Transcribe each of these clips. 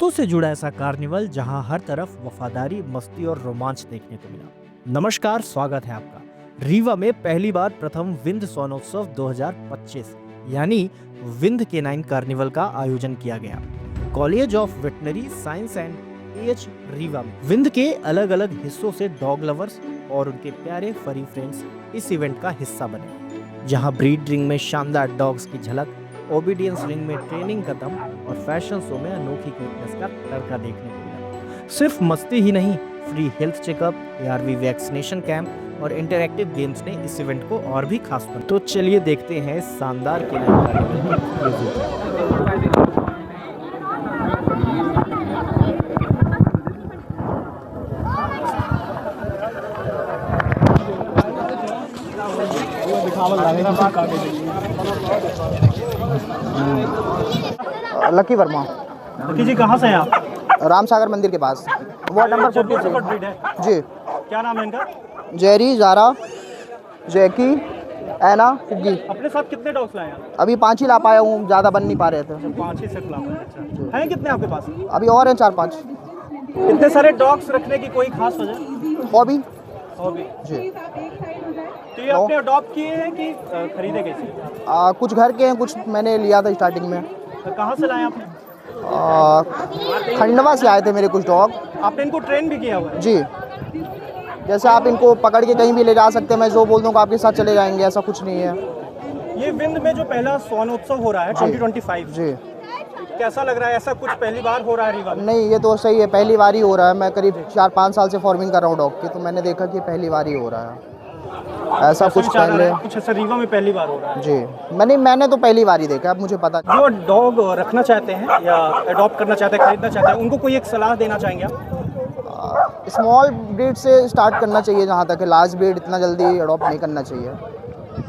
कुत्तों से जुड़ा ऐसा कार्निवल जहां हर तरफ वफादारी, मस्ती और रोमांच देखने को मिला। नमस्कार, स्वागत है आपका। रीवा में पहली बार प्रथम विंध सोनोत्सव 2025 यानी विंध केनाइन कार्निवल का आयोजन किया गया। College of veterinary science and H Rewa में विंध के अलग अलग हिस्सों से डॉग लवर्स और उनके प्यारे फरी फ्रेंड्स इस इवेंट का हिस्सा बने, जहां ब्रीड रिंग में शानदार डॉग्स की झलक, ओबीडियंस रिंग में ट्रेनिंग का दम और फैशन शो में अनोखी क्यूटनेस का तड़का देखने को मिला। सिर्फ मस्ती ही नहीं, free health checkup, ARV vaccination camp और इंटरैक्टिव गेम्स ने इस इवेंट को और भी खास बनाया। तो चलिए देखते हैं शानदार केनाइन कार्निवल। लकी वर्मा। लकी जी कहाँ से हैं आप? राम सागर मंदिर के पास, वार्ड नंबर 42 है। जी। क्या नाम है इनका? जेरी, जारा, जैकी, ऐना, फुग्गी। अपने साथ कितने डॉग्स लाए हैं? अभी 5 ही ला पाया हूँ, ज़्यादा बन नहीं पा रहे थे। 5 ही सिर्फ लाए हैं। अच्छा, हैं कितने आपके पास? अभी और हैं 4-5। इतने सारे डॉग्स रखने की कोई खास वजह? हॉबी जी। तो ये नो। अपने अडॉप्ट किए हैं कि खरीदे कैसे? कुछ घर के हैं, कुछ मैंने लिया था स्टार्टिंग में। तो कहाँ से लाए आपने? खंडवा से आए थे मेरे कुछ डॉग। आपने इनको ट्रेन भी किया हुआ है? जी। जैसे आप इनको पकड़ के कहीं भी ले जा सकते हैं, मैं जो बोल दूँगा आपके साथ चले जाएंगे, ऐसा कुछ नहीं है। ये विंध में जो पहला सोनोत्सव हो रहा है 2025 जी। कैसा लग रहा है? ऐसा कुछ पहली बार हो रहा है रीवा में? नहीं, ये तो सही है, पहली बार ही हो रहा है। मैं करीब 4-5 साल से फार्मिंग कर रहा हूँ डॉग की, तो मैंने देखा कि पहली बार ही हो रहा है। ऐसा कुछ पहले कुछ ऐसा रीवा में पहली बार हो रहा है? जी। मैंने तो पहली बार ही देखा, अब मुझे पता। जो डॉग रखना चाहते हैं या अडॉप्ट करना चाहते हैं, खरीदना चाहते हैं, उनको कोई एक सलाह देना चाहेंगे आप? स्मॉल ब्रीड से स्टार्ट करना चाहिए, जहाँ तक है। लार्ज ब्रीड इतना जल्दी अडॉप्ट नहीं करना चाहिए।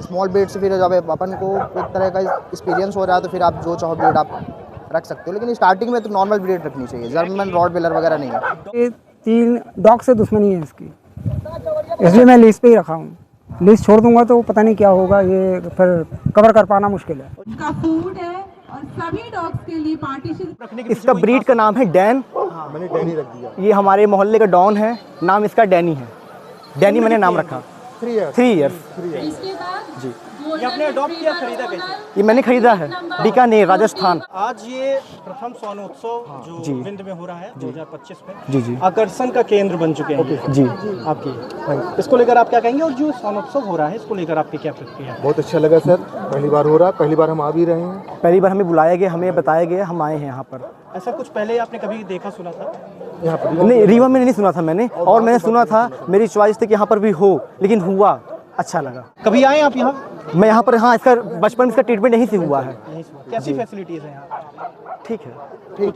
स्मॉल ब्रीड से फिर जब अपन को एक तरह का एक्सपीरियंस हो रहा है तो फिर आप जो चाहो ब्रीड आप रख सकते हो, लेकिन स्टार्टिंग में तो नॉर्मल ब्रीड रखनी चाहिए। जर्मन रॉटवैलर वगैरह नहीं है। ये 3 डॉग से दुश्मनी है इसकी, इसलिए मैं लीज पे ही रखा हूँ। लीज छोड़ दूंगा तो पता नहीं क्या होगा, ये फिर कवर कर पाना मुश्किल है। का फूड है और सभी डॉग्स के लिए पार्टीशन। इसका ब्रीड का नाम है डैन। मैंने डैनी रख दिया। ये हमारे मोहल्ले का डॉन है, नाम इसका डैनी है। डैनी मैंने नाम रखा। 3 इयर्स। इसके बाद जी। ये आपने अडॉप्ट किया, खरीदा कैसे? ये मैंने खरीदा है, बीकानेर, राजस्थान। आज ये प्रथम सोनोत्सव जो जी। विंध में हो रहा है 2025 में, जी जी आकर्षण का केंद्र बन चुके हैं जी। आपकी। इसको लेकर आप क्या कहेंगे? और जो सोनोत्सव हो रहा है इसको लेकर आपकी क्या प्रतिक्रिया है? बहुत अच्छा लगा सर, पहली बार हो रहा, पहली बार हम आ भी रहे हैं। पहली बार हमें बुलाया गया, हमें बताया गया, हम आए हैं यहाँ पर। ऐसा कुछ पहले आपने कभी देखा सुना था? यहाँ पर नहीं, रीवा में नहीं सुना था मैंने, और मैंने सुना था, मेरी चॉइस थी कि यहाँ पर भी हो, लेकिन हुआ, अच्छा लगा। कभी आए आप यहाँ? मैं यहाँ पर, हाँ, इसका बचपन में इसका ट्रीटमेंट यहीं से हुआ है। कैसी फैसिलिटीज है यहाँ? ठीक है। ठीक।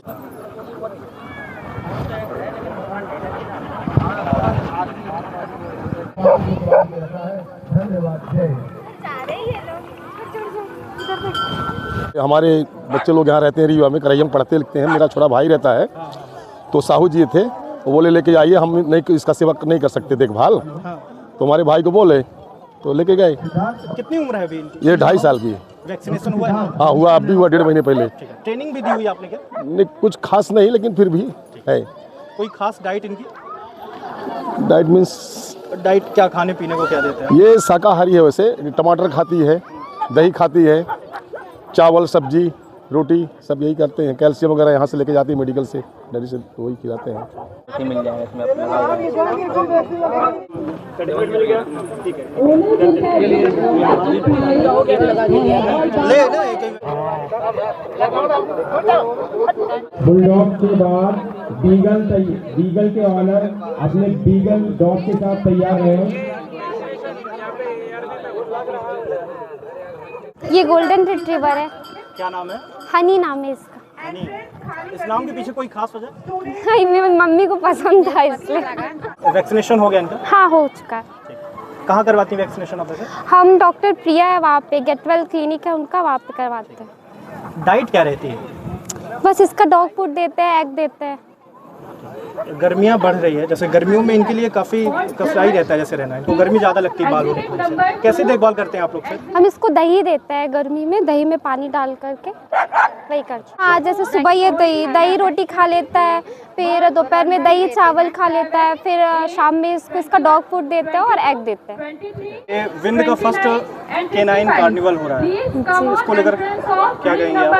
हमारे बच्चे लोग यहाँ रहते हैं रीवा में, करैया में पढ़ते लिखते हैं। मेरा छोटा भाई रहता है, तो साहू जी थे, वो बोले लेके आइए, हम नहीं इसका सेवा नहीं कर सकते देखभाल, तो हमारे भाई को बोले तो लेके गए। कितनी उम्र है अभी इनकी? ये 2.5 साल की है। वैक्सीनेशन हुआ है? हाँ हुआ, अब भी हुआ 1.5 महीने पहले। ट्रेनिंग भी दी हुई आपने क्या? नहीं, कुछ खास नहीं, लेकिन फिर भी है। कोई खास डाइट इनकी? डाइट मीन्स डाइट क्या, खाने पीने को क्या देते हैं? ये शाकाहारी है वैसे, टमाटर खाती है, दही खाती है, चावल, सब्जी, रोटी, सब यही करते हैं। कैल्शियम वगैरह यहाँ से लेके जाती है मेडिकल से, डेयरी से, तो वही खिलाते हैं। मिल जाएगा इसमें अपना। बुलडॉग के बाद बीगल के ऑनर अपने बीगल डॉग के साथ तैयार हैं। ये गोल्डन रिट्रीवर है। क्या नाम है? हनी नाम है इसका। हनी। इस नाम के पीछे कोई खास वजह? हाय, मेरी मम्मी को पसंद था इसलिए। वैक्सीनेशन हो गया इनका? हाँ, हो चुका है। कहाँ करवाती हैं वैक्सीनेशन आप? हम डॉक्टर प्रिया है, वहाँ पे गेटवेल क्लिनिक है उनका, वहाँ पे करवाते हैं। डाइट क्या रहती है? बस इसका डॉग फूड देते हैं, एग देते हैं। गर्मियाँ बढ़ रही है, जैसे गर्मियों में इनके लिए काफ़ी कष्टदायी रहता है जैसे रहना, इनको गर्मी ज़्यादा लगती है बालों में, कैसे देखभाल करते हैं आप लोग फिर? हम इसको दही देते हैं गर्मी में, दही में पानी डाल करके वही करते हैं। हाँ, जैसे सुबह ये दही रोटी खा लेता है, फिर दोपहर में दही चावल खा लेता है, फिर शाम में इसका डॉग फूड देते हैं और एग देते हैं। ये विंड का फर्स्ट केनाइन कार्निवल हो रहा है, इसको लेकर क्या कहेंगे आप?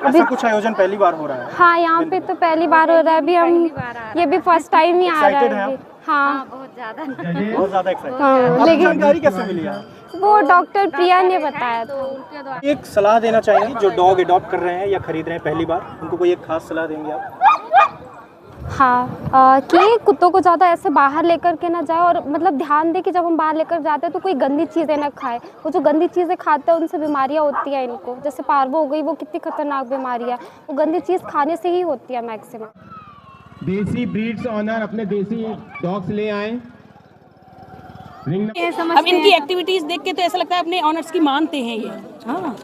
ऐसा कुछ आयोजन पहली बार हो रहा है? हाँ, यहाँ पे तो पहली बार हो रहा है, अभी हम ये भी फर्स्ट टाइम ही आ रहा है अभी। हाँ, बहुत ज़्यादा एक्साइटेड। हाँ, आपको लेकिन जानकारी कैसे मिली है? वो डॉक्टर प्रिया ने बताया था। एक सलाह देना चाहिए जो डॉग अडॉप्ट कर रहे हैं या खरीद रहे हैं पहली बार, उनको कोई एक खास सलाह देंगे आप? हाँ, कि कुत्तों को ज़्यादा ऐसे बाहर लेकर के ना जाए, और मतलब ध्यान दें कि जब हम बाहर लेकर जाते हैं तो कोई गंदी चीज़ें ना खाए। वो जो गंदी चीज़ें खाते हैं उनसे बीमारियाँ होती हैं इनको, जैसे पार्वो हो गई, वो कितनी खतरनाक बीमारी है, वो गंदी चीज़ खाने से ही होती है मैक्सिमम। देसी ब्रीड्स ऑनर अपने देसी डॉग्स ले आए। अब इनकी एक्टिविटीज देख के तो ऐसा लगता है अपने ऑनर्स की मानते हैं ये। हाँ,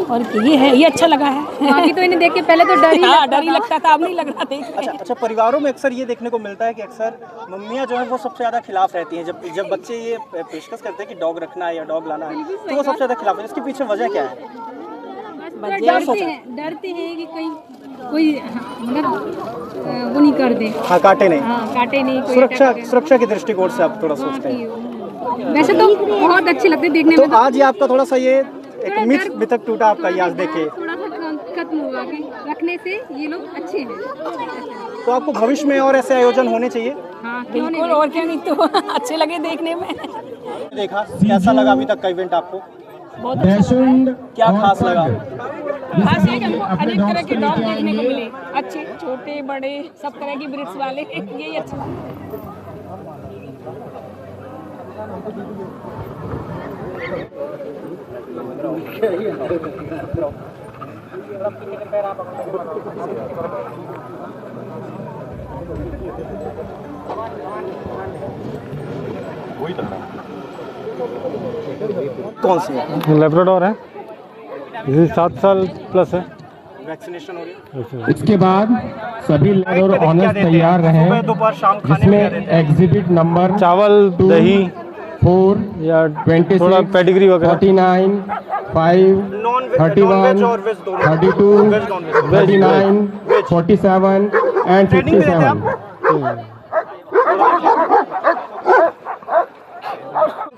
और ये है, ये अच्छा लगा है। बाकी तो इन्हें देख के पहले तो डर ही लगता था, अब नहीं लग रहा देख। अच्छा, परिवारों में अक्सर ये देखने को मिलता है कि अक्सर मम्मियाँ जो है वो सबसे ज़्यादा खिलाफ रहती हैं, जब बच्चे ये पेशकश करते हैं कि डॉग रखना है या डॉग लाना है, तो वो सबसे ज़्यादा खिलाफ है। इसके पीछे वजह क्या है? डरते हैं कि कहीं कोई मतलब वो नहीं कर दे। हाँ, काटे नहीं। हाँ, काटे नहीं, कोई सुरक्षा के दृष्टिकोण से आप थोड़ा सोचते हैं। वैसे तो बहुत अच्छे लगते देखने तो में। आज ये आपका थोड़ा सा ये एक मिथक टूटा आपका, ये आज देखे थोड़ा सा खत्म हुआ कि रखने से ये लोग अच्छे हैं। तो आपको भविष्य में और ऐसे आयोजन होने चाहिए? हाँ, बिल्कुल, और क्या, नहीं तो अच्छे लगे देखने में। देखा, कैसा लगा अभी तक का इवेंट आपको? बहुत अच्छा। क्या खास लगा? खास है कि हमको अनेक तरह के डॉग देखने को मिले, अच्छे छोटे बड़े सब तरह की ब्रीड्स वाले, यही अच्छा। कौन सी है? लेब्राडोर है, इसे 7 साल प्लस है। वैक्सीनेशन हो रही है? इसके बाद सभी लेबर ऑनर्स तैयार सुबह रहे, दोपहर शाम खाने में क्या देते जिसमें हैं? एग्जिबिट नंबर चावल, दही 4 या 26 थोड़ा पेडिग्री वगैरह। 49 5 31 और वेज दोनों? 32 veg non veg? 39 47 and training भी देते हैं 57।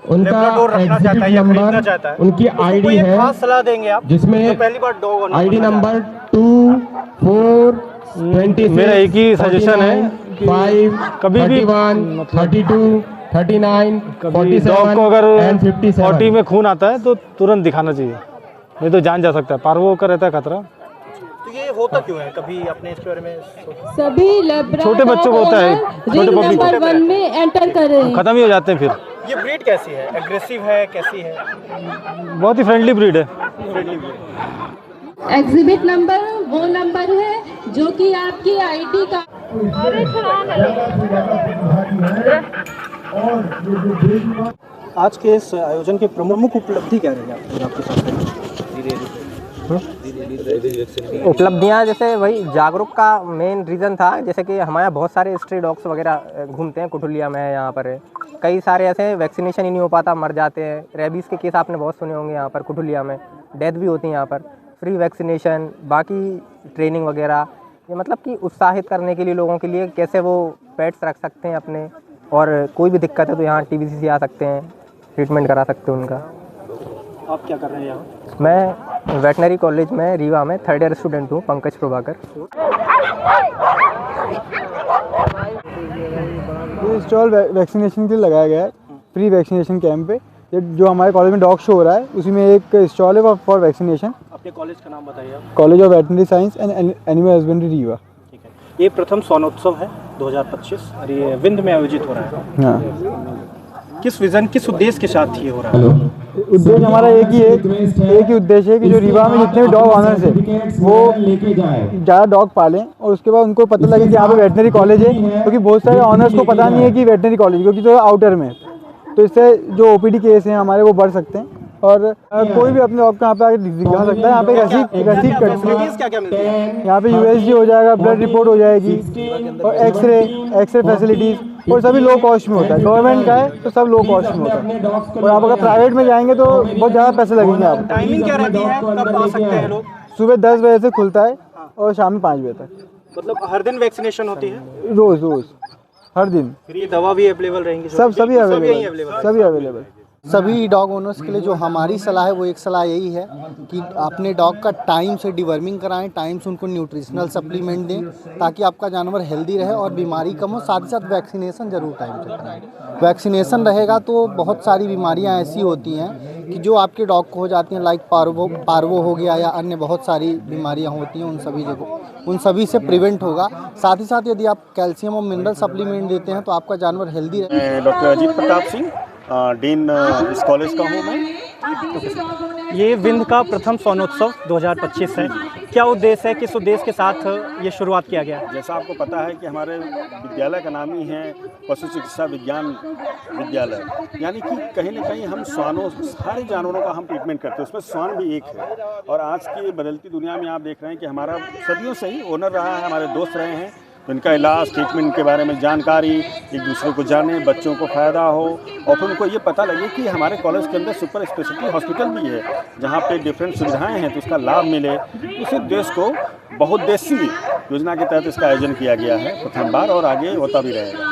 उनका लेब्राडोर रखना चाहता है एग्जिबिट या खरीदना नंबर, चाहता है, उनकी उसको आईडी कोई एक है, खास सलाह देंगे आप जिसमें जो पहली बार डॉग ओनर आईडी बनना नंबर 2 4 26 मेरा एक ही सजेशन है, 5 कभी भी 31 32 39 कभी डॉग को अगर 47 बॉडी में खून आता है तो तुरंत दिखाना चाहिए, नहीं तो जान जा सकता है। पार्वो का रहता है खतरा। तो ये होता क्यों है? कभी अपने इसके बारे में सभी लेब्राडोर छोटे बच्चों को होता है, छोटे रिंग पब्लिक नंबर 1 में एंटर कर रहे हैं। खत्म ही हो जाते हैं फिर। ये ब्रीड कैसी है? एग्रेसिव है, कैसी है? बहुत ही फ्रेंडली ब्रीड है। Friendly breed. एग्जिबिट नंबर वो नंबर है जो कि आपकी आईडी का। आज के इस आयोजन के प्रमुख उपलब्धि क्या रहेगी आपके साथ? उपलब्धियाँ जैसे वही जागरूक का मेन रीज़न था, जैसे कि हमारे यहाँ बहुत सारे स्ट्री डॉग्स वगैरह घूमते हैं, कुठुलिया में है, यहाँ पर है कई सारे ऐसे वैक्सीनेशन ही नहीं हो पाता, मर जाते हैं। रेबीज़ के केस आपने बहुत सुने होंगे यहाँ पर कुठुलिया में, डेथ भी होती है यहाँ पर। फ्री वैक्सीनेशन, बाकी ट्रेनिंग वगैरह, ये मतलब कि उत्साहित करने के लिए लोगों के लिए कैसे वो पेट्स रख सकते हैं अपने, और कोई भी दिक्कत है तो यहाँ TBC आ सकते हैं, ट्रीटमेंट करा सकते हैं उनका। आप क्या कर रहे हैं यहाँ? मैं वेटनरी कॉलेज में रीवा में 3rd ईयर स्टूडेंट हूँ, पंकज प्रभाकर। ये स्टॉल वैक्सीनेशन के लिए लगाया गया है, फ्री वैक्सीनेशन कैंप पे। ये जो हमारे कॉलेज में डॉग शो हो रहा है उसी में एक स्टॉल है फॉर वैक्सीनेशन। अपने कॉलेज का नाम बताइए आप। College of veterinary science and animal husbandry Rewa. ठीक है, ये प्रथम स्वनोत्सव है 2025 और ये विंध में आयोजित हो रहा है। हाँ, किस विजन, किस उद्देश्य के साथ ये हो रहा है? उद्देश्य हमारा एक ही उद्देश्य है कि जो रीवा में जितने भी डॉग ऑनर्स है वो ज़्यादा डॉग पालें, और उसके बाद उनको पता लगे कि यहाँ पे वेटनरी कॉलेज है, क्योंकि बहुत सारे ऑनर्स को पता नहीं है कि वेटनरी कॉलेज, क्योंकि तो आउटर में, तो इससे जो OPD केस हैं हमारे वो बढ़ सकते हैं। और कोई भी अपने डॉग को यहाँ पे आके दिखा सकता है। यहाँ पे रसीद कट क्या क्या मिलती है? यहाँ पे USG हो जाएगा, ब्लड रिपोर्ट हो जाएगी और एक्सरे फैसिलिटीज़, और सभी लो कॉस्ट में होता है। गवर्नमेंट का है तो सब लो कॉस्ट में होता है, और आप अगर प्राइवेट में जाएंगे तो बहुत ज़्यादा पैसे लगेंगे आपको। टाइमिंग क्या रहती है, कब आ सकते हैं लोग? सुबह 10 बजे से खुलता है और शाम में 5 बजे तक। मतलब हर दिन वैक्सीनेशन होती है? रोज़ हर दिन। फिर ये दवा भी अवेलेबल रहेंगी? सभी अवेलेबल। सभी डॉग ओनर्स के लिए जो हमारी सलाह है वो एक सलाह यही है कि अपने डॉग का टाइम से डिवर्मिंग कराएं, टाइम से उनको न्यूट्रिशनल सप्लीमेंट दें ताकि आपका जानवर हेल्दी रहे और बीमारी कम हो। साथ ही साथ वैक्सीनेशन ज़रूर टाइम से कराएं। वैक्सीनेशन रहेगा तो बहुत सारी बीमारियां ऐसी होती हैं कि जो आपके डॉग को हो जाती हैं, लाइक पार्वो हो गया या अन्य बहुत सारी बीमारियां होती हैं, उन सभी से प्रिवेंट होगा। साथ ही साथ यदि आप कैल्शियम और मिनरल सप्लीमेंट देते हैं तो आपका जानवर हेल्दी रहे। डॉक्टर अजीत प्रताप सिंह, डीन इस कॉलेज का हूँ मैं। ये विंध्य का प्रथम स्वनोत्सव 2025 है। क्या उद्देश्य है, किस उद्देश्य के साथ ये शुरुआत किया गया? जैसा आपको पता है कि हमारे विद्यालय का नाम ही है पशु चिकित्सा विज्ञान विद्यालय, यानी कि कहीं ना कहीं हम श्वानों, सारे जानवरों का हम ट्रीटमेंट करते हैं, उसमें श्वान भी एक है। और आज की बदलती दुनिया में आप देख रहे हैं कि हमारा सदियों से ही ओनर रहा है, हमारे दोस्त रहे हैं, तो इनका इलाज, ट्रीटमेंट के बारे में जानकारी, एक दूसरे को जाने, बच्चों को फ़ायदा हो, और फिर उनको ये पता लगे कि हमारे कॉलेज के अंदर सुपर स्पेशलिटी हॉस्पिटल भी है जहाँ पे डिफरेंट सुविधाएं हैं, तो उसका लाभ मिले। इस उद्देश्य को बहुउद्देशीय योजना के तहत इसका आयोजन किया गया है प्रथम बार, और आगे होता भी रहेगा।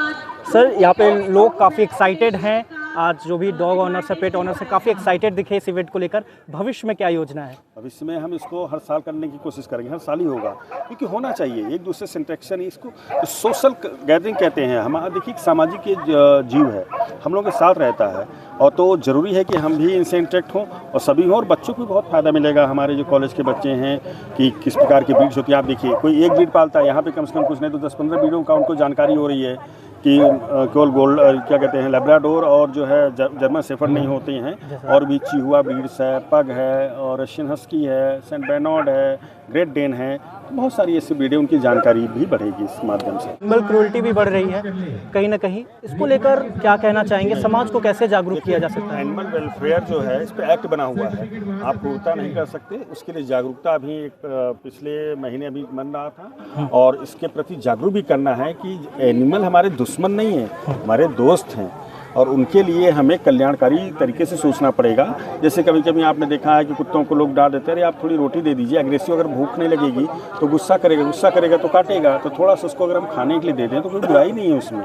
सर, यहाँ पे लोग काफ़ी एक्साइटेड हैं, आज जो भी डॉग ऑनर्स है, पेट ऑनर्स है, काफ़ी एक्साइटेड दिखे इस इवेंट को लेकर। भविष्य में क्या योजना है? भविष्य में हम इसको हर साल करने की कोशिश करेंगे, हर साल ही होगा, क्योंकि होना चाहिए एक दूसरे से इंटरेक्शन। इसको सोशल गैदरिंग कहते हैं। हमारा देखिए सामाजिक जीव है, हम लोगों के साथ रहता है, और तो ज़रूरी है कि हम भी इनसे इंटरेक्ट हों और सभी हों, और बच्चों को भी बहुत फ़ायदा मिलेगा। हमारे जो कॉलेज के बच्चे हैं कि किस प्रकार की ब्रीड्स होती है, आप देखिए कोई एक ब्रीड पालता है, यहाँ पे कम से कम कुछ नहीं तो 10-15 ब्रीडों का उनको जानकारी हो रही है कि केवल गोल्ड क्या कहते हैं लेब्राडोर और जो है जर्मन शेफर्ड नहीं होते हैं, और भी चिहुआ ब्रीड्स है, पग है, और रशियन हस्की है, सेंट बेर्नार्ड है, ग्रेट डेन है, बहुत सारी ऐसी ब्रीडें, उनकी जानकारी भी बढ़ेगी इस माध्यम से। एनिमल क्रूरल्टी भी बढ़ रही है कहीं ना कहीं, इसको लेकर क्या कहना चाहेंगे? समाज को कैसे जागरूक किया जा सकता है? एनिमल वेलफेयर जो है, इस पर एक्ट बना हुआ है, आप क्रूरता नहीं कर सकते, उसके लिए जागरूकता अभी पिछले महीने अभी बन रहा था, और इसके प्रति जागरूक भी करना है कि एनिमल हमारे दुश्मन नहीं है, हमारे दोस्त हैं, और उनके लिए हमें कल्याणकारी तरीके से सोचना पड़ेगा। जैसे कभी कभी आपने देखा है कि कुत्तों को लोग डांट देते हैं, अरे आप थोड़ी रोटी दे दीजिए। अग्रेसिव अगर भूख नहीं लगेगी तो गुस्सा करेगा तो काटेगा, तो थोड़ा सा उसको अगर हम खाने के लिए दे दें तो कोई बुराई नहीं है उसमें।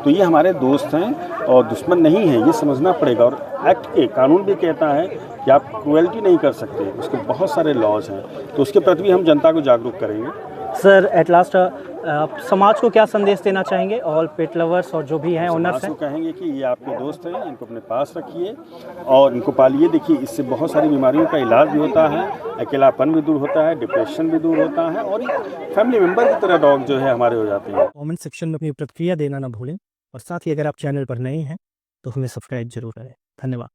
तो ये हमारे दोस्त हैं और दुश्मन नहीं है, ये समझना पड़ेगा। और एक्ट के कानून भी कहता है कि आप क्रुएल्टी नहीं कर सकते, उसके बहुत सारे लॉज हैं, तो उसके प्रति भी हम जनता को जागरूक करेंगे। सर, एट लास्ट समाज को क्या संदेश देना चाहेंगे? ऑल पेट लवर्स और जो भी हैं ओनर्स हैं, कहेंगे कि ये आपके दोस्त हैं, इनको अपने पास रखिए और इनको पालिए। देखिए, इससे बहुत सारी बीमारियों का इलाज भी होता है, अकेलापन भी दूर होता है, डिप्रेशन भी दूर होता है, और एक फैमिली मेम्बर की तरह डॉग जो है हमारे हो जाते हैं। कमेंट सेक्शन में अपनी प्रतिक्रिया देना ना भूलें, और साथ ही अगर आप चैनल पर नए हैं तो हमें सब्सक्राइब जरूर करें। धन्यवाद।